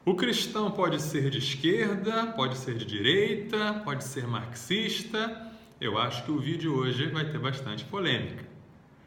O cristão pode ser de esquerda, pode ser de direita, pode ser marxista. Eu acho que o vídeo hoje vai ter bastante polêmica.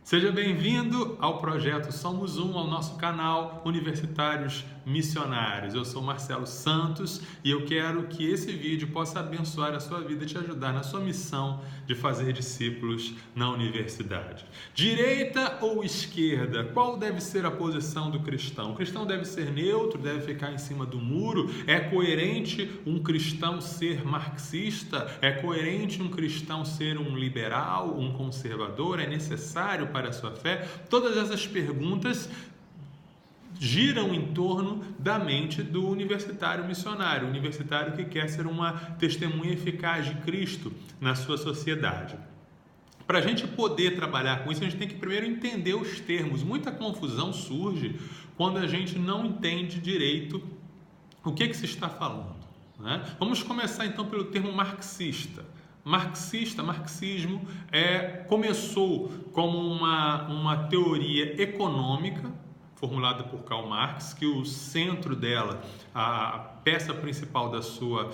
Seja bem-vindo ao projeto Somos Um, ao nosso canal Universitários Missionários. Eu sou Marcelo Santos e eu quero que esse vídeo possa abençoar a sua vida e te ajudar na sua missão de fazer discípulos na universidade. Direita ou esquerda? Qual deve ser a posição do cristão? O cristão deve ser neutro, deve ficar em cima do muro? É coerente um cristão ser marxista? É coerente um cristão ser um liberal, um conservador? É necessário para a sua fé? Todas essas perguntas giram em torno da mente do universitário missionário, o universitário que quer ser uma testemunha eficaz de Cristo na sua sociedade. Para a gente poder trabalhar com isso, a gente tem que primeiro entender os termos. Muita confusão surge quando a gente não entende direito o que se está falando, né? Vamos começar então pelo termo marxista. Marxismo começou como uma teoria econômica formulada por Karl Marx, que o centro dela, a peça principal da sua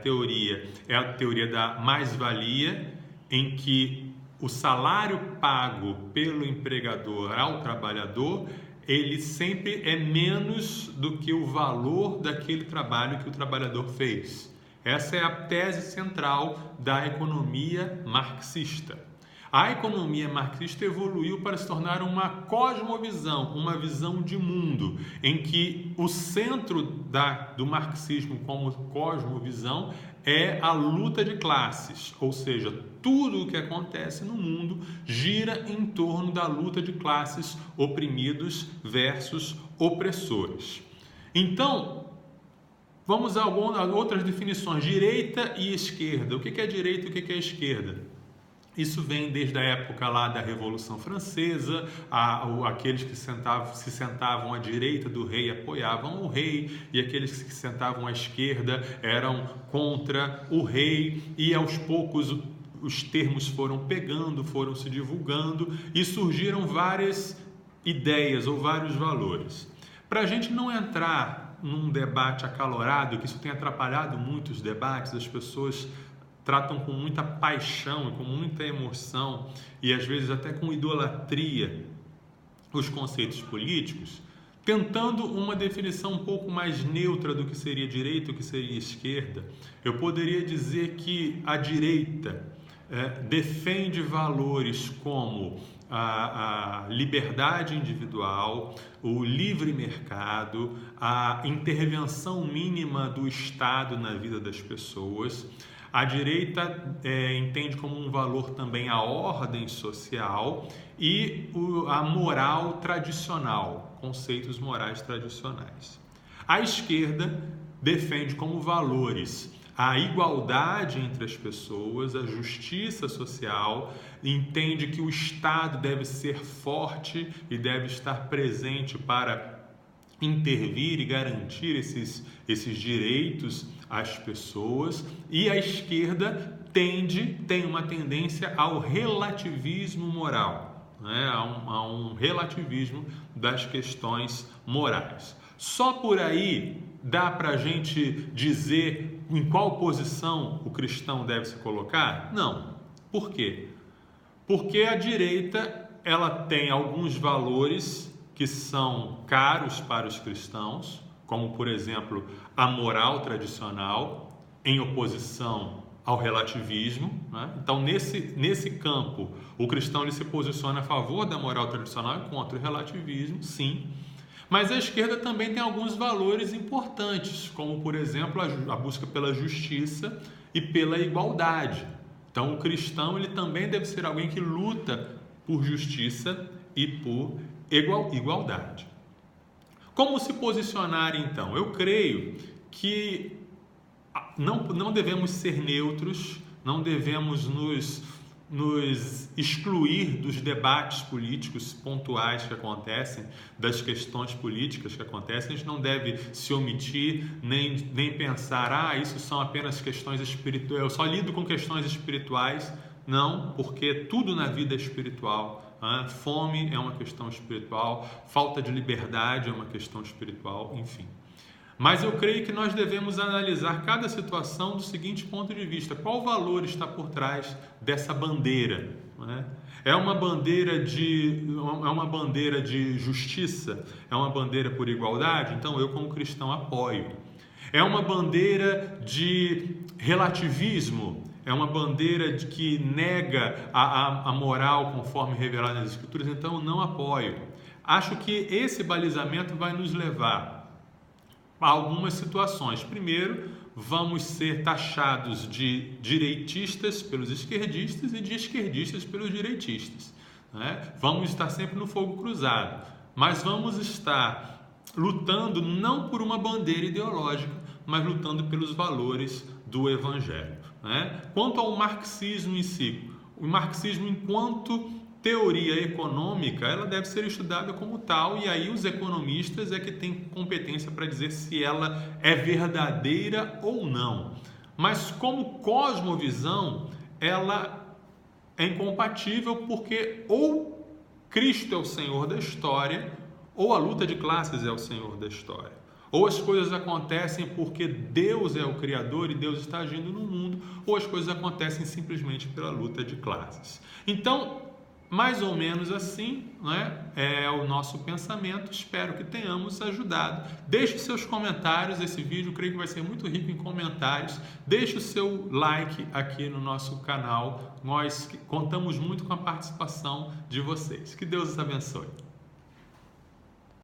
teoria é a teoria da mais-valia, em que o salário pago pelo empregador ao trabalhador, ele sempre é menos do que o valor daquele trabalho que o trabalhador fez. Essa é a tese central da economia marxista. A economia marxista evoluiu para se tornar uma cosmovisão, uma visão de mundo, em que o centro do marxismo como cosmovisão é a luta de classes, ou seja, tudo o que acontece no mundo gira em torno da luta de classes, oprimidos versus opressores. Então, vamos a outras definições, direita e esquerda. O que é direita e o que é esquerda? Isso vem desde a época lá da Revolução Francesa, aqueles que se sentavam à direita do rei apoiavam o rei, e aqueles que se sentavam à esquerda eram contra o rei, e aos poucos os termos foram pegando, foram se divulgando, e surgiram várias ideias ou vários valores. Para a gente não entrar num debate acalorado, que isso tem atrapalhado muitos debates, as pessoas tratam com muita paixão e com muita emoção e às vezes até com idolatria os conceitos políticos, tentando uma definição um pouco mais neutra do que seria direita e o que seria esquerda. Eu poderia dizer que a direita defende valores como a liberdade individual, o livre mercado, a intervenção mínima do Estado na vida das pessoas. A direita entende como um valor também a ordem social e a moral tradicional, conceitos morais tradicionais. A esquerda defende como valores a igualdade entre as pessoas, a justiça social, entende que o Estado deve ser forte e deve estar presente para intervir e garantir esses direitos às pessoas, e a esquerda tem uma tendência ao relativismo moral, né? a um relativismo das questões morais. Só por aí dá para a gente dizer em qual posição o cristão deve se colocar? Não. Por quê? Porque a direita ela tem alguns valores que são caros para os cristãos, como, por exemplo, a moral tradicional, em oposição ao relativismo, né? Então, nesse campo, o cristão ele se posiciona a favor da moral tradicional e contra o relativismo, sim. Mas a esquerda também tem alguns valores importantes, como, por exemplo, a busca pela justiça e pela igualdade. Então, o cristão ele também deve ser alguém que luta por justiça e por igualdade. Como se posicionar então? Eu creio que não devemos ser neutros, não devemos nos excluir dos debates políticos pontuais que acontecem, das questões políticas que acontecem. A gente não deve se omitir, nem pensar, isso são apenas questões espirituais, eu só lido com questões espirituais. Não, porque tudo na vida é espiritual. Fome é uma questão espiritual, falta de liberdade é uma questão espiritual, enfim. Mas eu creio que nós devemos analisar cada situação do seguinte ponto de vista: qual valor está por trás dessa bandeira? Não é? É uma bandeira de justiça? É uma bandeira por igualdade? Então eu, como cristão, apoio. É uma bandeira de relativismo? É uma bandeira que nega a moral conforme revelada nas Escrituras? Então eu não apoio. Acho que esse balizamento vai nos levar a algumas situações. Primeiro, vamos ser taxados de direitistas pelos esquerdistas e de esquerdistas pelos direitistas, né? Vamos estar sempre no fogo cruzado, mas vamos estar lutando não por uma bandeira ideológica, mas lutando pelos valores do Evangelho, né? Quanto ao marxismo em si, o marxismo enquanto teoria econômica, ela deve ser estudada como tal, e aí os economistas é que têm competência para dizer se ela é verdadeira ou não. Mas como cosmovisão, ela é incompatível, porque ou Cristo é o Senhor da história, ou a luta de classes é o Senhor da história. Ou as coisas acontecem porque Deus é o Criador e Deus está agindo no mundo, ou as coisas acontecem simplesmente pela luta de classes. Então, mais ou menos assim, né, é o nosso pensamento. Espero que tenhamos ajudado. Deixe seus comentários. Esse vídeo creio que vai ser muito rico em comentários. Deixe o seu like aqui no nosso canal. Nós contamos muito com a participação de vocês. Que Deus os abençoe.